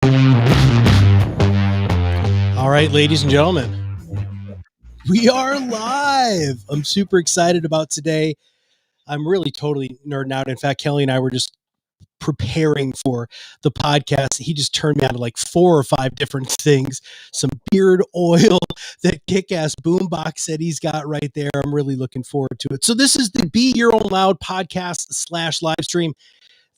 All right, ladies and gentlemen, we are live. I'm super excited about today. I'm really totally nerding out. In fact, Kelly and I were just preparing for the podcast. He just turned me on to like 4 or 5 different things. Some beard oil, that kick-ass boombox that he's got right there. I'm really looking forward to it. So this is the Be Your Own Loud podcast / live stream.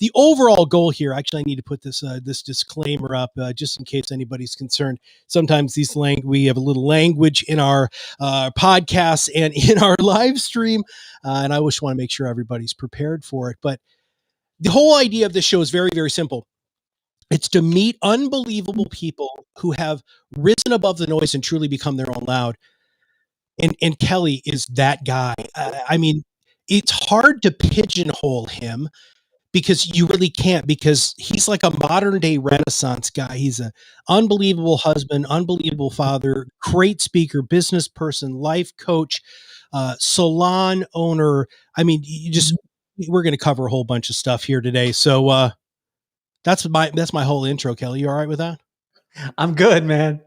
The overall goal here, actually, I need to put this disclaimer up just in case anybody's concerned. Sometimes we have a little language in our podcasts and in our live stream, and I just want to make sure everybody's prepared for it. But the whole idea of this show is very, very simple. It's to meet unbelievable people who have risen above the noise and truly become their own loud. And Kelly is that guy. I mean, it's hard to pigeonhole him because you really can't, because he's like a modern day Renaissance guy. He's an unbelievable husband, unbelievable father, great speaker, business person, life coach, salon owner. I mean, we're going to cover a whole bunch of stuff here today. So that's my whole intro. Kelly, you all right with that? I'm good, man.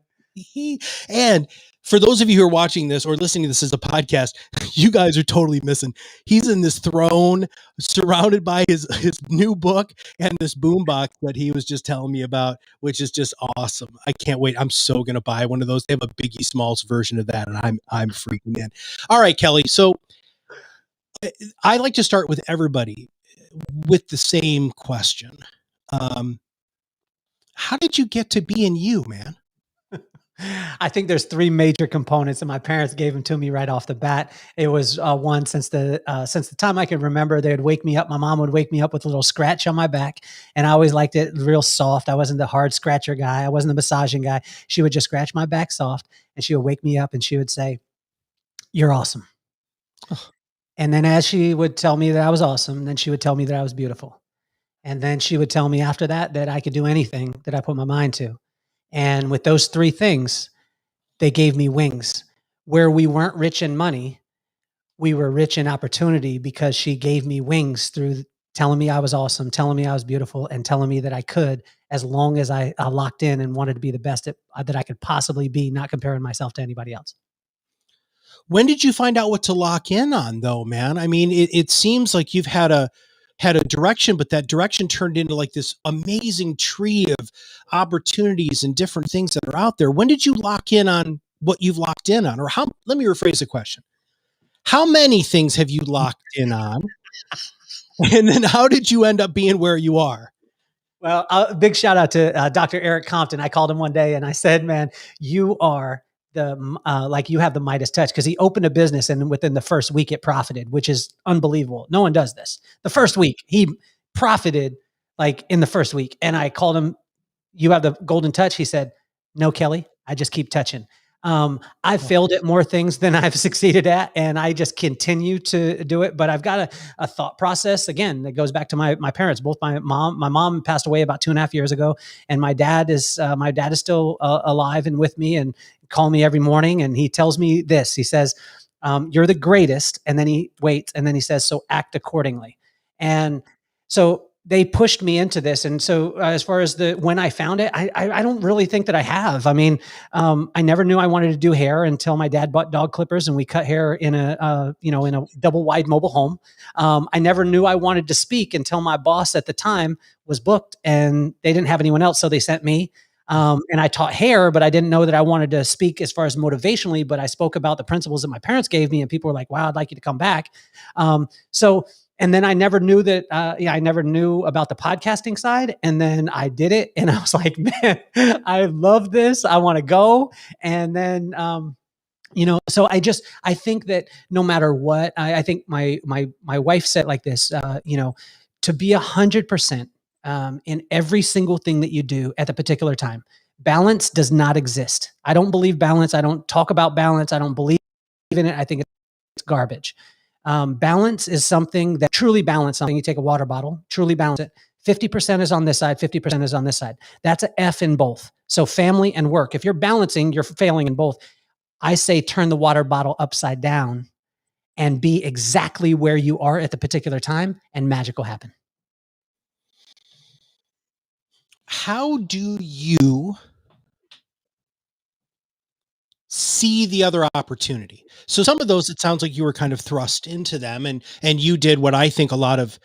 And for those of you who are watching this or listening to this as a podcast, you guys are totally missing. He's in this throne surrounded by his new book and this boombox that he was just telling me about, which is just awesome. I can't wait. I'm so going to buy one of those. They have a Biggie Smalls version of that, and I'm freaking in. All right, Kelly. So I like to start with everybody with the same question. How did you get to being you, man? I think there's 3 major components, and my parents gave them to me right off the bat. It was one, since the time I can remember, they would wake me up. My mom would wake me up with a little scratch on my back, and I always liked it real soft. I wasn't the hard scratcher guy. I wasn't the massaging guy. She would just scratch my back soft, and she would wake me up, and she would say, "You're awesome." And then as she would tell me that I was awesome, then she would tell me that I was beautiful. And then she would tell me after that I could do anything that I put my mind to. And with those 3 things, they gave me wings. Where we weren't rich in money, we were rich in opportunity, because she gave me wings through telling me I was awesome, telling me I was beautiful, and telling me that I could, as long as I locked in and wanted to be the best that I could possibly be, not comparing myself to anybody else. When did you find out what to lock in on, though, man? I mean, it seems like you've had a direction, but that direction turned into like this amazing tree of opportunities and different things that are out there. When did you lock in on what you've locked in on? Or let me rephrase the question. How many things have you locked in on? And then how did you end up being where you are? Well, big shout out to Dr. Eric Compton. I called him one day and I said, "Man, you are like you have the Midas touch," because he opened a business and within the first week it profited, which is unbelievable. No one does this. The first week he profited, like in the first week. And I called him, "You have the golden touch." He said, "No, Kelly, I just keep touching." I've failed at more things than I've succeeded at, and I just continue to do it. But I've got a thought process, again, that goes back to my parents. Both my mom passed away about 2.5 years ago, and my dad is still alive and with me, and call me every morning. And he tells me this. He says, "You're the greatest," and then he waits, and then he says, "So act accordingly." And so they pushed me into this. And so as far as when I found it, I don't really think that I have. I mean, I never knew I wanted to do hair until my dad bought dog clippers and we cut hair in a double wide mobile home. I never knew I wanted to speak until my boss at the time was booked and they didn't have anyone else. So they sent me. And I taught hair, but I didn't know that I wanted to speak as far as motivationally, but I spoke about the principles that my parents gave me, and people were like, "Wow, I'd like you to come back." And then I never knew that, I never knew about the podcasting side. And then I did it and I was like, "Man, I love this. I want to go." And then, so I think that no matter what, I think my wife said like this, to be 100% in every single thing that you do at the particular time. Balance does not exist. I don't believe balance. I don't talk about balance. I don't believe in it. I think it's garbage. Balance is something that truly balance something. You take a water bottle, truly balance it. 50% is on this side, 50% is on this side. That's an F in both. So family and work. If you're balancing, you're failing in both. I say turn the water bottle upside down and be exactly where you are at the particular time, and magic will happen. How do you see the other opportunity? So some of those, it sounds like you were kind of thrust into them, and you did what I think a lot of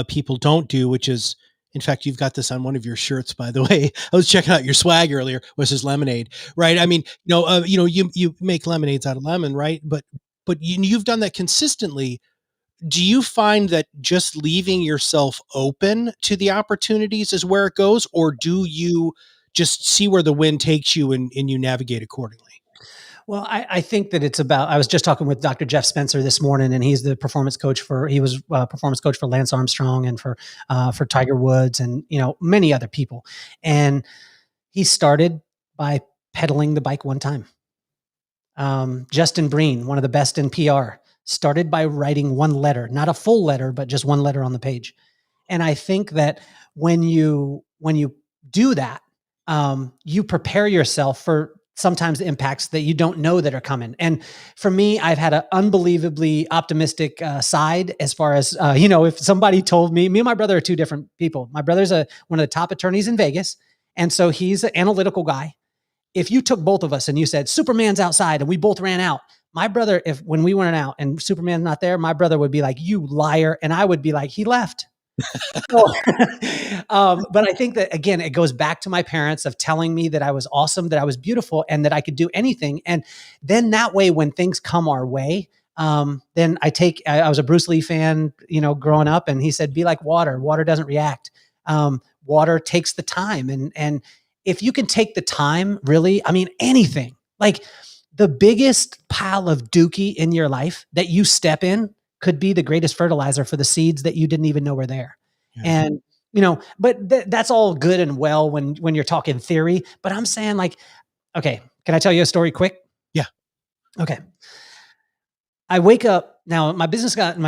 people don't do, which is, in fact, you've got this on one of your shirts, by the way. I was checking out your swag earlier. Was his lemonade, right? I mean, you make lemonades out of lemon, right? But you've done that consistently. Do you find that just leaving yourself open to the opportunities is where it goes, or do you just see where the wind takes you and you navigate accordingly? Well, I think that it's about. I was just talking with Dr. Jeff Spencer this morning, and he's the performance coach for. He was performance coach for Lance Armstrong and for Tiger Woods, and many other people. And he started by pedaling the bike one time. Justin Breen, one of the best in PR, started by writing one letter, not a full letter, but just one letter on the page. And I think that when you do that, you prepare yourself for sometimes the impacts that you don't know that are coming. And for me, I've had an unbelievably optimistic side as far as if somebody told me and my brother are two different people. My brother's one of the top attorneys in Vegas, and so he's an analytical guy. If you took both of us and you said Superman's outside and we both ran out, my brother, if when we went out and Superman's not there, my brother would be like, "You liar," and I would be like, "He left." So, but I think that again, it goes back to my parents of telling me that I was awesome, that I was beautiful, and that I could do anything. And then that way, when things come our way, then I was a Bruce Lee fan, growing up, and he said, "Be like water. Water doesn't react. Water takes the time, and if you can take the time, really, I mean, anything like." The biggest pile of dookie in your life that you step in could be the greatest fertilizer for the seeds that you didn't even know were there. Yeah. And, but that's all good and well when you're talking theory, but I'm saying like, okay, can I tell you a story quick? Yeah. Okay. I wake up now. My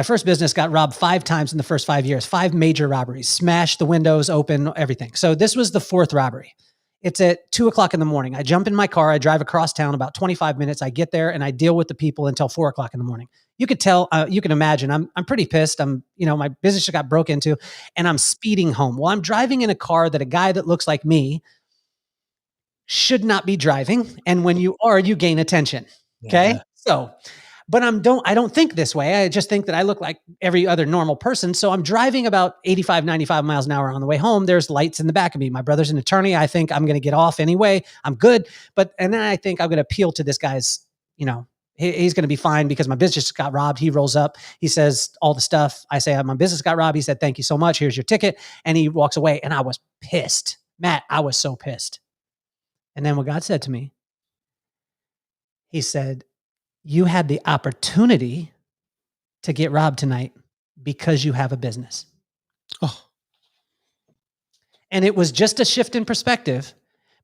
first business got robbed 5 times in the first 5 years, 5 major robberies, smashed the windows open, everything. So this was the 4th robbery. It's at 2:00 in the morning. I jump in my car. I drive across town about 25 minutes. I get there and I deal with the people until 4:00 in the morning. You could tell, you can imagine, I'm pretty pissed. My business just got broke into and I'm speeding home. Well, I'm driving in a car that a guy that looks like me should not be driving. And when you are, you gain attention. Okay. Yeah. So, but I don't think this way. I just think that I look like every other normal person. So I'm driving about 85, 95 miles an hour on the way home. There's lights in the back of me. My brother's an attorney. I think I'm going to get off anyway. I'm good. And then I think I'm going to appeal to this guy's, he's going to be fine because my business got robbed. He rolls up. He says all the stuff. I say, my business got robbed. He said, "Thank you so much. Here's your ticket." And he walks away. And I was pissed. Matt, I was so pissed. And then what God said to me, he said, "You had the opportunity to get robbed tonight because you have a business." Oh, And it was just a shift in perspective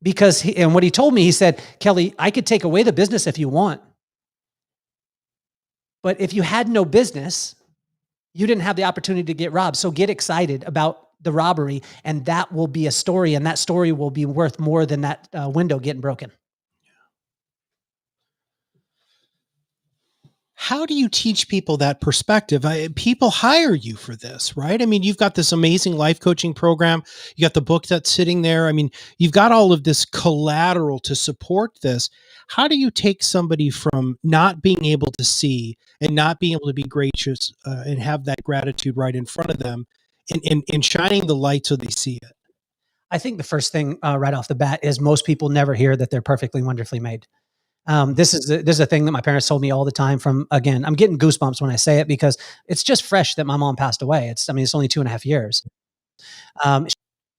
because and what he told me, he said, "Kelly, I could take away the business if you want. But if you had no business, you didn't have the opportunity to get robbed. So get excited about the robbery and that will be a story and that story will be worth more than that window getting broken." how do you teach people that perspective? People hire you for this, right? I mean, you've got this amazing life coaching program. You got the book that's sitting there. I mean, you've got all of this collateral to support this. How do you take somebody from not being able to see and not being able to be gracious and have that gratitude right in front of them and shining the light so they see it? I think the first thing right off the bat is most people never hear that they're perfectly wonderfully made. This is a thing that my parents told me all the time. Again, I'm getting goosebumps when I say it because it's just fresh that my mom passed away. It's only 2.5 years. Um,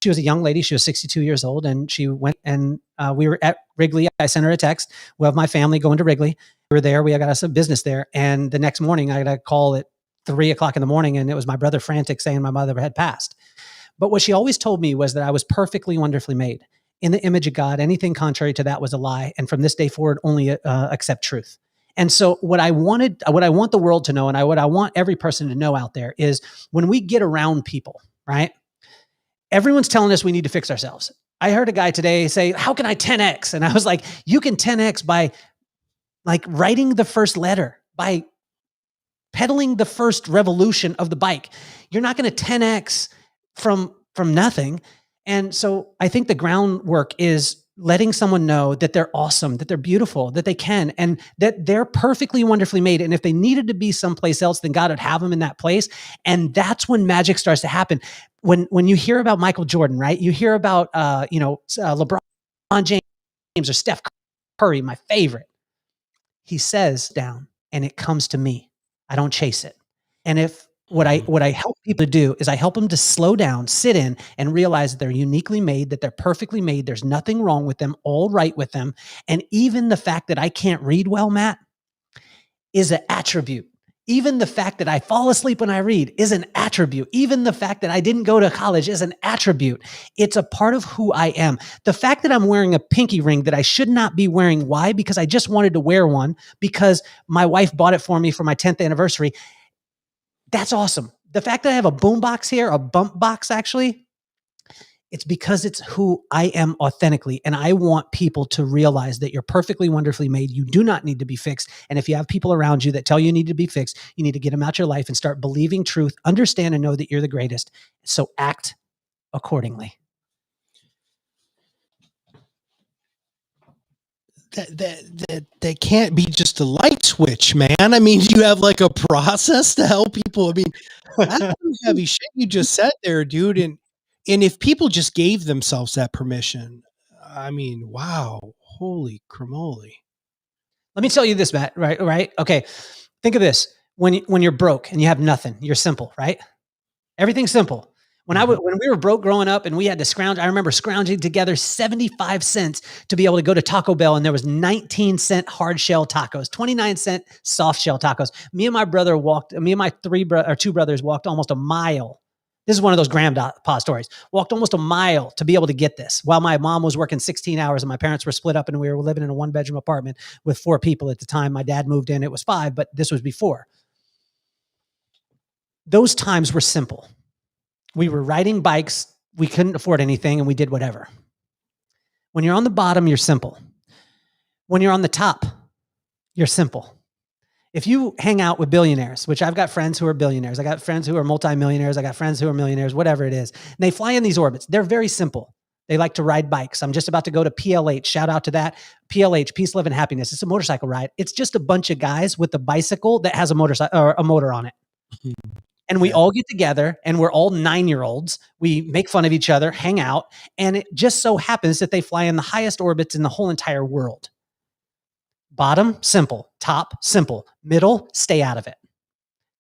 she was a young lady. She was 62 years old, and she went and we were at Wrigley. I sent her a text. We have my family going to Wrigley. We were there. We got us a business there, and the next morning I got a call at 3:00 in the morning, and it was my brother frantic saying my mother had passed. But what she always told me was that I was perfectly wonderfully made in the image of God. Anything contrary to that was a lie. And from this day forward, only accept truth. And so what I want the world to know, and what I want every person to know out there is when we get around people, right? Everyone's telling us we need to fix ourselves. I heard a guy today say, "How can I 10X?" And I was like, you can 10X by like writing the first letter, by pedaling the first revolution of the bike. You're not going to 10X from nothing. And so I think the groundwork is letting someone know that they're awesome, that they're beautiful, that they can, and that they're perfectly wonderfully made. And if they needed to be someplace else, then God would have them in that place. And that's when magic starts to happen. When you hear about Michael Jordan, right? You hear about LeBron James or Steph Curry, my favorite. He says down, and it comes to me. I don't chase it. And if what I help people to do is I help them to slow down, sit in, and realize that they're uniquely made, that they're perfectly made. There's nothing wrong with them, all right with them. And even the fact that I can't read well, Matt, is an attribute. Even the fact that I fall asleep when I read is an attribute. Even the fact that I didn't go to college is an attribute. It's a part of who I am. The fact that I'm wearing a pinky ring that I should not be wearing, why? Because I just wanted to wear one because my wife bought it for me for my 10th anniversary. That's awesome. The fact that I have a boom box here, a bump box actually, it's because it's who I am authentically. And I want people to realize that you're perfectly wonderfully made. You do not need to be fixed. And if you have people around you that tell you need to be fixed, you need to get them out your life and start believing truth, understand and know that you're the greatest. So act accordingly. That can't be just a light switch, man. I mean, you have like a process to help people. I mean, that's some heavy shit you just said there, dude. And if people just gave themselves that permission, I mean, wow, holy cramoly. Let me tell you this, Matt, right? Okay. Think of this. When you're broke and you have nothing, you're simple, right? Everything's simple. When we were broke growing up and we had to scrounge, I remember scrounging together 75 cents to be able to go to Taco Bell, and there was 19-cent hard shell tacos, 29-cent soft shell tacos. Me and my two brothers walked almost a mile. This is one of those grandpa stories. Walked almost a mile to be able to get this while my mom was working 16 hours and my parents were split up and we were living in a 1-bedroom apartment with 4 people at the time. My dad moved in, it was 5, but this was before. Those times were simple. We were riding bikes. We couldn't afford anything and we did whatever. When you're on the bottom, you're simple. When you're on the top, you're simple. If you hang out with billionaires, which I've got friends who are billionaires, I got friends who are multimillionaires, I got friends who are millionaires, whatever it is, and they fly in these orbits. They're very simple. They like to ride bikes. I'm just about to go to PLH. Shout out to that. PLH, Peace, Love, and Happiness. It's a motorcycle ride. It's just a bunch of guys with a bicycle that has a motorcycle or a motor on it. And we all get together and we're all 9-year-olds. We make fun of each other, hang out. And it just so happens that they fly in the highest orbits in the whole entire world. Bottom, simple. Top, simple. Middle, stay out of it.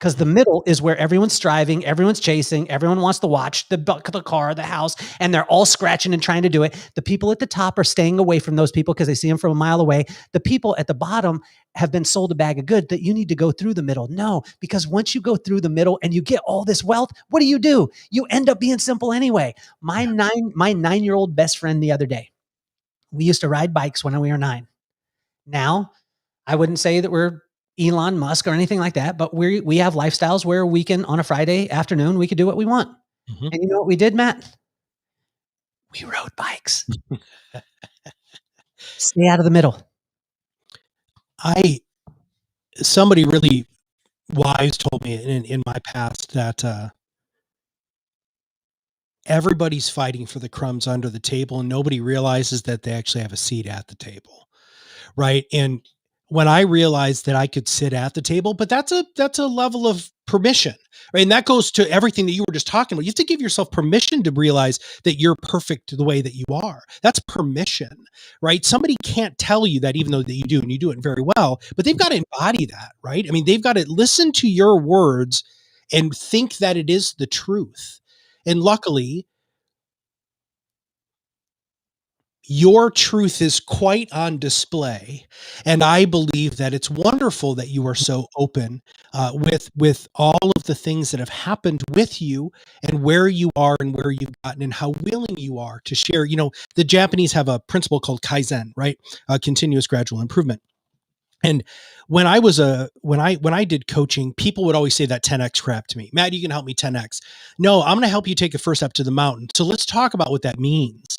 Because the middle is where everyone's striving, everyone's chasing, everyone wants to watch the car, the house, and they're all scratching and trying to do it. The people at the top are staying away from those people because they see them from a mile away. The people at the bottom have been sold a bag of goods that you need to go through the middle. No, because once you go through the middle and you get all this wealth, what do? You end up being simple anyway. My 9-year-old best friend the other day, we used to ride bikes when we were 9. Now, I wouldn't say that we're Elon Musk or anything like that, but we have lifestyles where we can, on a Friday afternoon, we could do what we want. And you know what we did, Matt? We rode bikes. Stay out of the middle. Somebody really wise told me in my past that everybody's fighting for the crumbs under the table and nobody realizes that they actually have a seat at the table. Right. And when I realized that I could sit at the table, but that's a level of permission, right? And that goes to everything that you were just talking about. You have to give yourself permission to realize that you're perfect the way that you are. That's permission, right? Somebody can't tell you that, even though that you do, and you do it very well, but they've got to embody that, right? I mean, they've got to listen to your words and think that it is the truth. And luckily, your truth is quite on display. And I believe that it's wonderful that you are so open with all of the things that have happened with you and where you are and where you've gotten and how willing you are to share. You know, the Japanese have a principle called Kaizen, right? Continuous gradual improvement. And when I did coaching, people would always say that 10x crap to me. Matt, you can help me 10x. No, I'm going to help you take a first step to the mountain. So let's talk about what that means,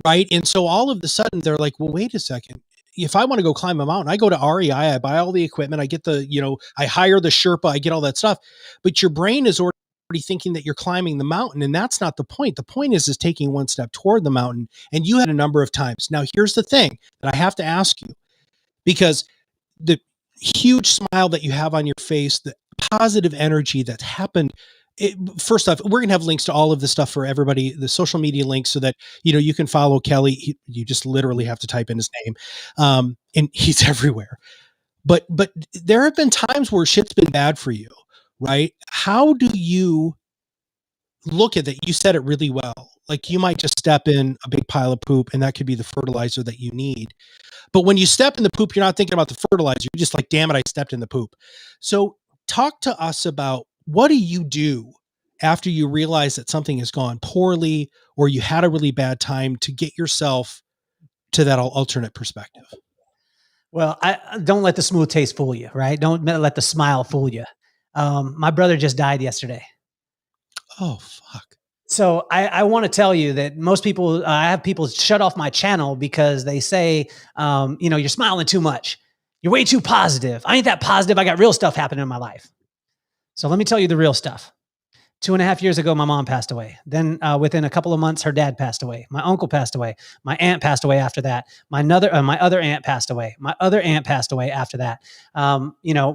right? And so all of a sudden they're like, well, wait a second. If I want to go climb a mountain, I go to REI, I buy all the equipment, I get I hire the Sherpa, I get all that stuff. But your brain is already already thinking that you're climbing the mountain, and that's not the point. The point is taking one step toward the mountain. And you had a number of times. Now, here's the thing that I have to ask you, because the huge smile that you have on your face, the positive energy that's happened. First off, we're going to have links to all of the stuff for everybody, the social media links, so that, you can follow Kelly. You just literally have to type in his name. And he's everywhere. But there have been times where shit's been bad for you, right? How do you look at that? You said it really well. Like, you might just step in a big pile of poop, and that could be the fertilizer that you need. But when you step in the poop, you're not thinking about the fertilizer. You're just like, damn it, I stepped in the poop. So talk to us about, what do you do after you realize that something has gone poorly, or you had a really bad time, to get yourself to that alternate perspective? Well, I don't let the smooth taste fool you, right? Don't let the smile fool you. My brother just died yesterday. Oh, fuck. So I want to tell you that most people, I have people shut off my channel because they say, you're smiling too much. You're way too positive. I ain't that positive. I got real stuff happening in my life. So let me tell you the real stuff. 2.5 years ago, my mom passed away. Then within a couple of months, her dad passed away. My uncle passed away. My aunt passed away after that. My other aunt passed away. My other aunt passed away after that.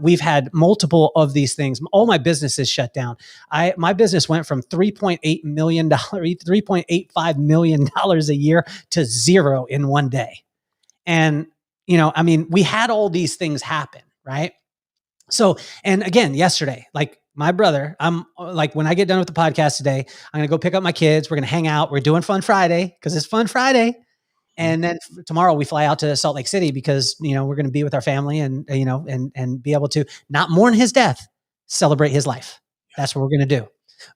We've had multiple of these things. All my businesses shut down. My business went from $3.8 million, $3.85 million a year to zero in one day. And, we had all these things happen, right? So, and again, yesterday, like, my brother, I'm like, when I get done with the podcast today, I'm going to go pick up my kids. We're going to hang out. We're doing Fun Friday because it's Fun Friday. And then tomorrow we fly out to Salt Lake City because, we're going to be with our family and, and be able to not mourn his death, celebrate his life. That's what we're going to do.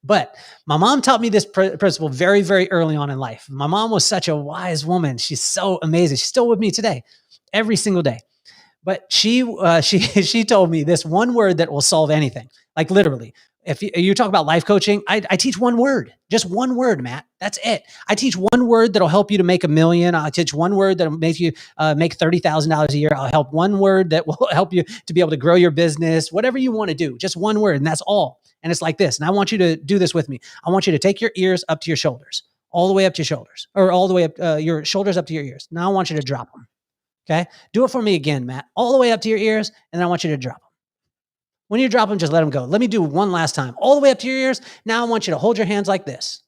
But my mom taught me this principle very, very early on in life. My mom was such a wise woman. She's so amazing. She's still with me today, every single day. But she told me this one word that will solve anything. Like, literally, if you talk about life coaching, I teach one word, just one word, Matt. That's it. I teach one word that'll help you to make $1 million. I'll teach one word that'll make you make $30,000 a year. I'll help one word that will help you to be able to grow your business, whatever you want to do, just one word. And that's all. And it's like this. And I want you to do this with me. I want you to take your ears up to your shoulders, all the way up to your shoulders, or all the way up your shoulders up to your ears. Now I want you to drop them. Okay. Do it for me again, Matt, all the way up to your ears. And then I want you to drop them. When you drop them, just let them go. Let me do one last time, all the way up to your ears. Now I want you to hold your hands like this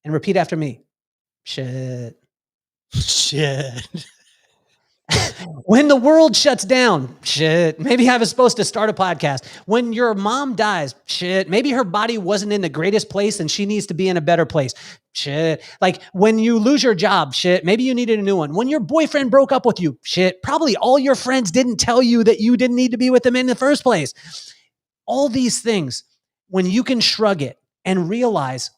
and repeat after me. Shit. Shit. When the world shuts down, shit. Maybe I was supposed to start a podcast. When your mom dies, shit. Maybe her body wasn't in the greatest place and she needs to be in a better place. Shit. Like, when you lose your job, shit. Maybe you needed a new one. When your boyfriend broke up with you, shit. Probably all your friends didn't tell you that you didn't need to be with them in the first place. All these things, when you can shrug it and realize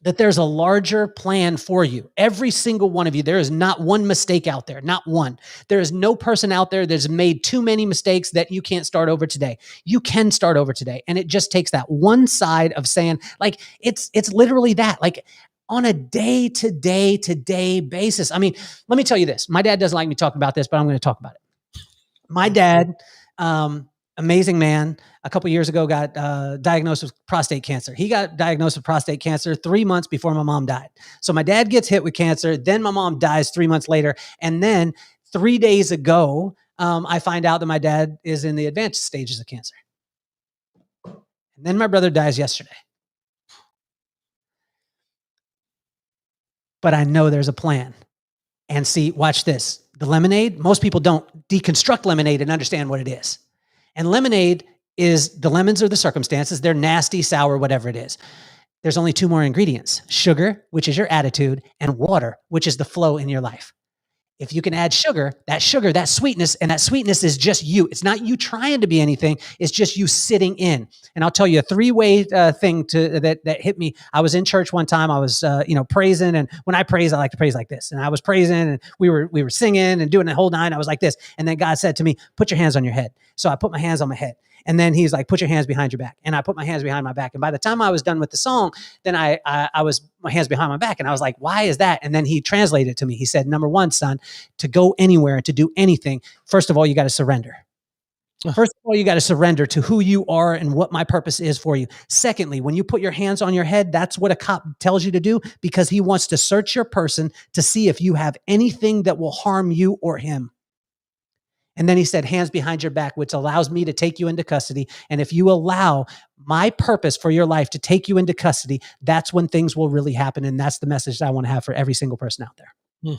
that there's a larger plan for you. Every single one of you, there is not one mistake out there, not one. There is no person out there that's made too many mistakes that you can't start over today. You can start over today. And it just takes that one side of saying, like, it's literally that, like, on a day-to-day basis. I mean, let me tell you this. My dad doesn't like me talking about this, but I'm going to talk about it. My dad, amazing man, a couple of years ago got diagnosed with prostate cancer. He got diagnosed with prostate cancer 3 months before my mom died. So my dad gets hit with cancer. Then my mom dies 3 months later. And then 3 days ago, I find out that my dad is in the advanced stages of cancer. And then my brother dies yesterday. But I know there's a plan. And see, watch this. The lemonade, most people don't deconstruct lemonade and understand what it is. And lemonade is, the lemons are the circumstances. They're nasty, sour, whatever it is. There's only 2 more ingredients: sugar, which is your attitude, and water, which is the flow in your life. If you can add sugar, that sweetness, and that sweetness is just you. It's not you trying to be anything. It's just you sitting in. And I'll tell you a 3-way thing that hit me. I was in church one time. I was, praising. And when I praise, I like to praise like this. And I was praising, and we were singing and doing the whole nine. I was like this. And then God said to me, "Put your hands on your head." So I put my hands on my head. And then he's like, "Put your hands behind your back." And I put my hands behind my back. And by the time I was done with the song, then I was my hands behind my back. And I was like, "Why is that?" And then he translated it to me. He said, "Number one, son, to go anywhere and to do anything, first of all, you got to surrender. First of all, you got to surrender to who you are and what my purpose is for you. Secondly, when you put your hands on your head, that's what a cop tells you to do because he wants to search your person to see if you have anything that will harm you or him. And then he said, hands behind your back, which allows me to take you into custody. And if you allow my purpose for your life to take you into custody, that's when things will really happen. And that's the message that I want to have for every single person out there. Hmm.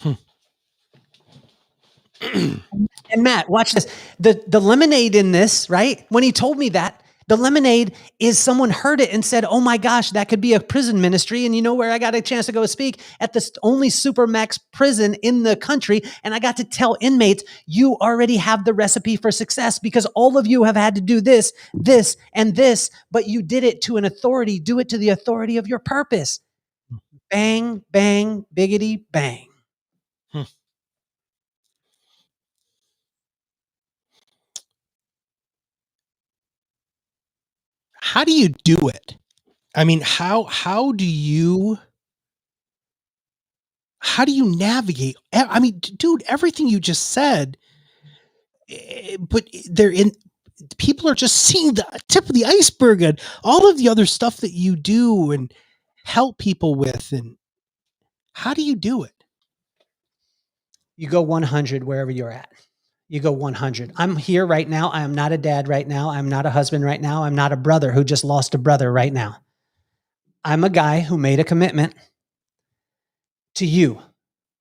Hmm. And Matt, watch this. The lemonade in this, right? When he told me that, the lemonade is someone heard it and said, oh my gosh, that could be a prison ministry. And you know where I got a chance to go speak? At the only Supermax prison in the country. And I got to tell inmates, you already have the recipe for success because all of you have had to do this, this, and this, but you did it to an authority. Do it to the authority of your purpose. Bang, bang, biggity, bang. Hmm. How do you do it? I mean, how do you navigate? I mean, dude, everything you just said, but they're in. People are just seeing the tip of the iceberg and all of the other stuff that you do and help people with. And how do you do it? You go 100 wherever you're at. You go 100. I'm here right now. I am not a dad right now. I'm not a husband right now. I'm not a brother who just lost a brother right now. I'm a guy who made a commitment to you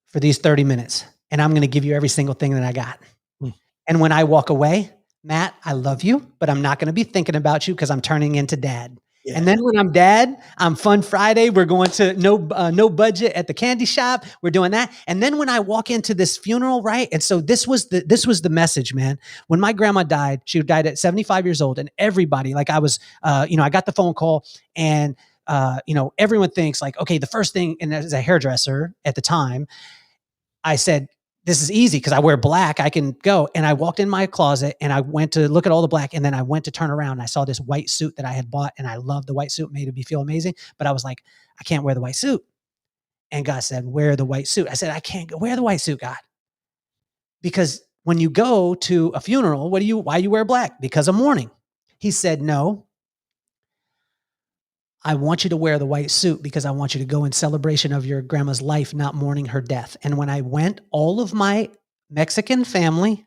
for these 30 minutes, and I'm going to give you every single thing that I got. Hmm. And when I walk away, Matt, I love you, but I'm not going to be thinking about you because I'm turning into dad. Yeah. And then when I'm dad, I'm Fun Friday. We're going to no budget at the candy shop. We're doing that. And then when I walk into this funeral, right? And so this was the message, man. When my grandma died, she died at 75 years old, and everybody, like I was, I got the phone call, and everyone thinks like, okay, the first thing, and as a hairdresser at the time, I said, this is easy because I wear black. I can go. And I walked in my closet and I went to look at all the black. And then I went to turn around and I saw this white suit that I had bought. And I loved the white suit, made me feel amazing. But I was like, I can't wear the white suit. And God said, wear the white suit. I said, I can't wear the white suit, God. Because when you go to a funeral, why you wear black? Because of mourning. He said, no, I want you to wear the white suit because I want you to go in celebration of your grandma's life, not mourning her death. And when I went, all of my Mexican family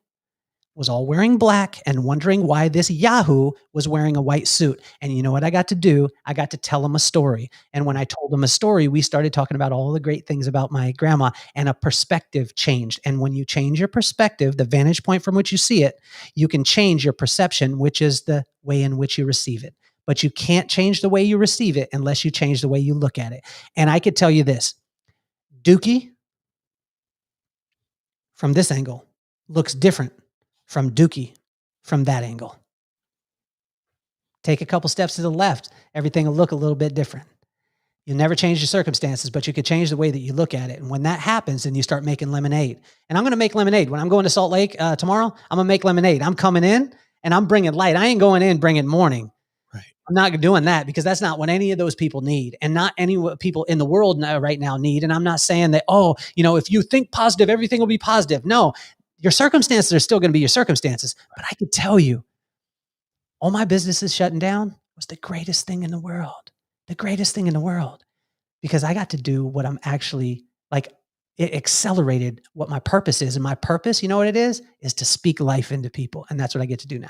was all wearing black and wondering why this Yahoo was wearing a white suit. And you know what I got to do? I got to tell them a story. And when I told them a story, we started talking about all the great things about my grandma, and a perspective changed. And when you change your perspective, the vantage point from which you see it, you can change your perception, which is the way in which you receive it. But you can't change the way you receive it unless you change the way you look at it. And I could tell you this, Dookie from this angle looks different from Dookie from that angle. Take a couple steps to the left, everything will look a little bit different. You'll never change your circumstances, but you could change the way that you look at it. And when that happens, then you start making lemonade. And I'm going to make lemonade. When I'm going to Salt Lake tomorrow, I'm going to make lemonade. I'm coming in and I'm bringing light. I ain't going in bringing morning. Right. I'm not doing that because that's not what any of those people need, and not any people in the world right now need. And I'm not saying that, if you think positive, everything will be positive. No, your circumstances are still going to be your circumstances. But I could tell you, all my businesses shutting down was the greatest thing in the world. The greatest thing in the world. Because I got to do what I'm actually like. It accelerated what my purpose is. And my purpose, you know what it is to speak life into people. And that's what I get to do now.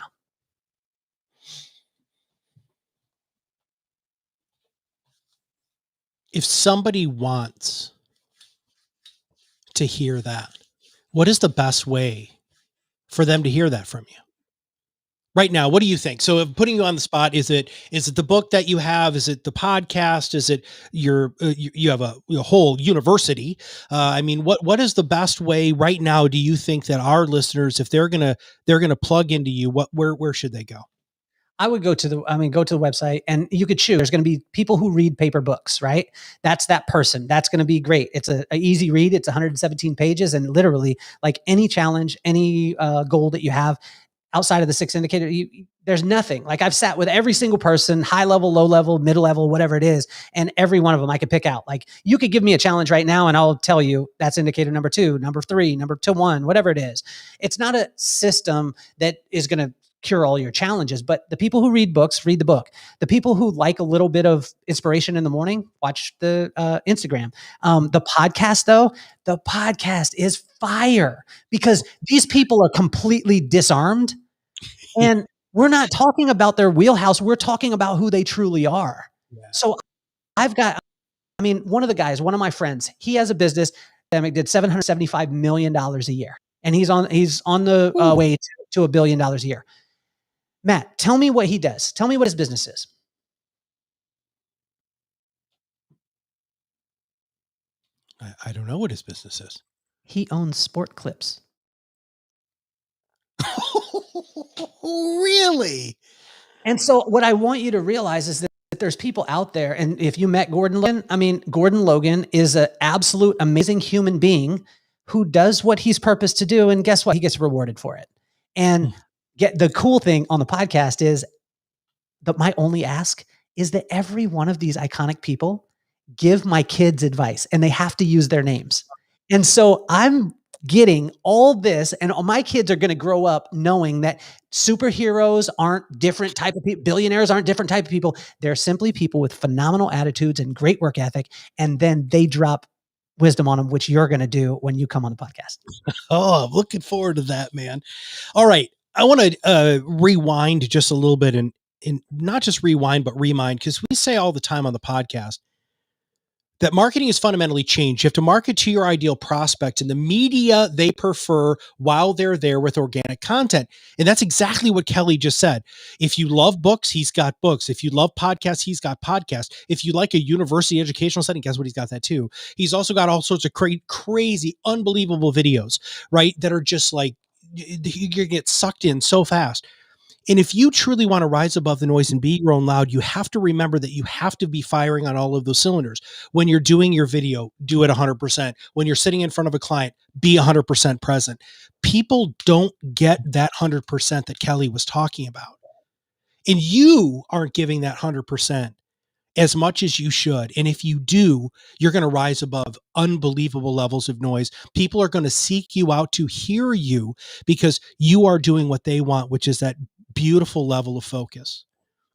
If somebody wants to hear that, what is the best way for them to hear that from you right now? What do you think? So putting you on the spot, is it the book that you have? Is it the podcast? Is it you have a whole university? I mean, what is the best way right now? Do you think that our listeners, if they're going to plug into you, where should they go? I would go to the website, and you could choose. There's going to be people who read paper books, right? That's that person. That's going to be great. It's a easy read. It's 117 pages, and literally like any challenge, any goal that you have outside of the 6 indicator, there's nothing. Like I've sat with every single person, high level, low level, middle level, whatever it is, and every one of them I could pick out. Like you could give me a challenge right now and I'll tell you that's indicator number 2, number 3, number 2, 1, whatever it is. It's not a system that is going to cure all your challenges, but the people who read books, read the book. The people who like a little bit of inspiration in the morning, watch the Instagram. The podcast though, the podcast is fire because these people are completely disarmed and we're not talking about their wheelhouse. We're talking about who they truly are. Yeah. So one of the guys, one of my friends, he has a business that did $775 million a year. And he's on the way to $1 billion a year. Matt, tell me what he does. Tell me what his business is. I don't know what his business is. He owns Sport Clips. Really? And so what I want you to realize is that there's people out there, and if you met Gordon Logan, Gordon Logan is an absolute amazing human being who does what he's purposed to do. And guess what? He gets rewarded for it. And the cool thing on the podcast is that my only ask is that every one of these iconic people give my kids advice and they have to use their names. And so I'm getting all this, and my kids are going to grow up knowing that superheroes aren't different type of people. Billionaires aren't different type of people. They're simply people with phenomenal attitudes and great work ethic. And then they drop wisdom on them, which you're going to do when you come on the podcast. Oh, I'm looking forward to that, man. All right. I want to rewind just a little bit and not just rewind, but remind, because we say all the time on the podcast that marketing is fundamentally changed. You have to market to your ideal prospect and the media they prefer while they're there with organic content. And that's exactly what Kelly just said. If you love books, he's got books. If you love podcasts, he's got podcasts. If you like a university educational setting, guess what? He's got that too. He's also got all sorts of crazy, unbelievable videos, right? That are just like, you get sucked in so fast. And if you truly want to rise above the noise and be your own loud, you have to remember that you have to be firing on all of those cylinders. When you're doing your video, do it 100%. When you're sitting in front of a client, be 100% present. People don't get that 100% that Kelly was talking about. And you aren't giving that 100% as much as you should. And if you do, you're going to rise above unbelievable levels of noise. People are going to seek you out to hear you because you are doing what they want, which is that beautiful level of focus.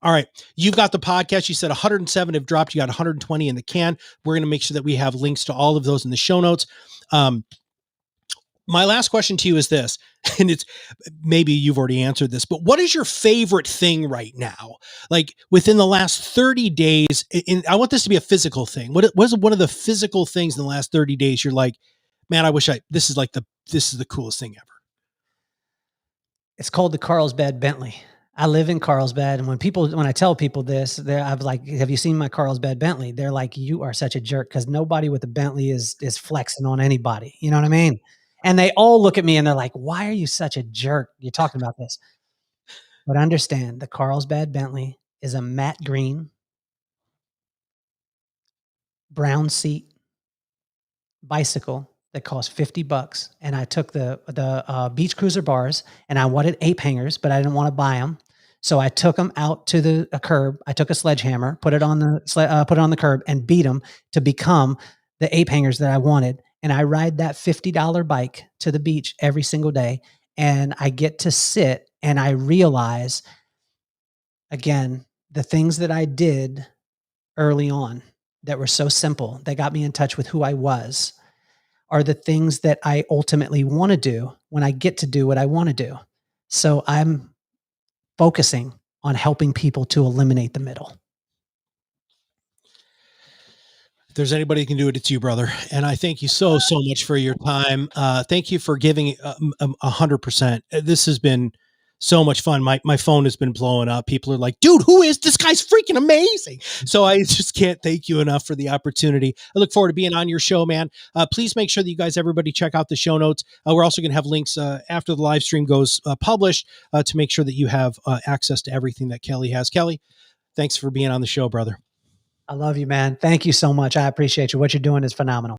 All right. You've got the podcast. You said 107 have dropped. You got 120 in the can. We're going to make sure that we have links to all of those in the show notes. My last question to you is this, and it's maybe you've already answered this, but what is your favorite thing right now? Like within the last 30 days, and I want this to be a physical thing. What was one of the physical things in the last 30 days you're like, man, this is the coolest thing ever? It's called the Carlsbad Bentley. I live in Carlsbad. And when I tell people this, I'm like, have you seen my Carlsbad Bentley? They're like, you are such a jerk. Cause nobody with a Bentley is flexing on anybody. You know what I mean? And they all look at me and they're like, why are you such a jerk? You're talking about this. But understand the Carlsbad Bentley is a matte green, brown seat bicycle that cost $50. And I took the beach cruiser bars and I wanted ape hangers, but I didn't want to buy them. So I took them out to a curb. I took a sledgehammer, put it on the curb and beat them to become the ape hangers that I wanted. And I ride that $50 bike to the beach every single day. And I get to sit and I realize, again, the things that I did early on that were so simple, that got me in touch with who I was, are the things that I ultimately want to do when I get to do what I want to do. So I'm focusing on helping people to eliminate the middle. If there's anybody who can do it, it's you, brother. And I thank you so much for your time. Thank you for giving 100%. This has been so much fun. My phone has been blowing up. People are like, dude, who is this guy's freaking amazing? So I just can't thank you enough for the opportunity. I look forward to being on your show, man. Please make sure that you guys, everybody check out the show notes. We're also going to have links after the live stream goes published to make sure that you have access to everything that Kelly has. Kelly, thanks for being on the show, brother. I love you, man. Thank you so much. I appreciate you. What you're doing is phenomenal.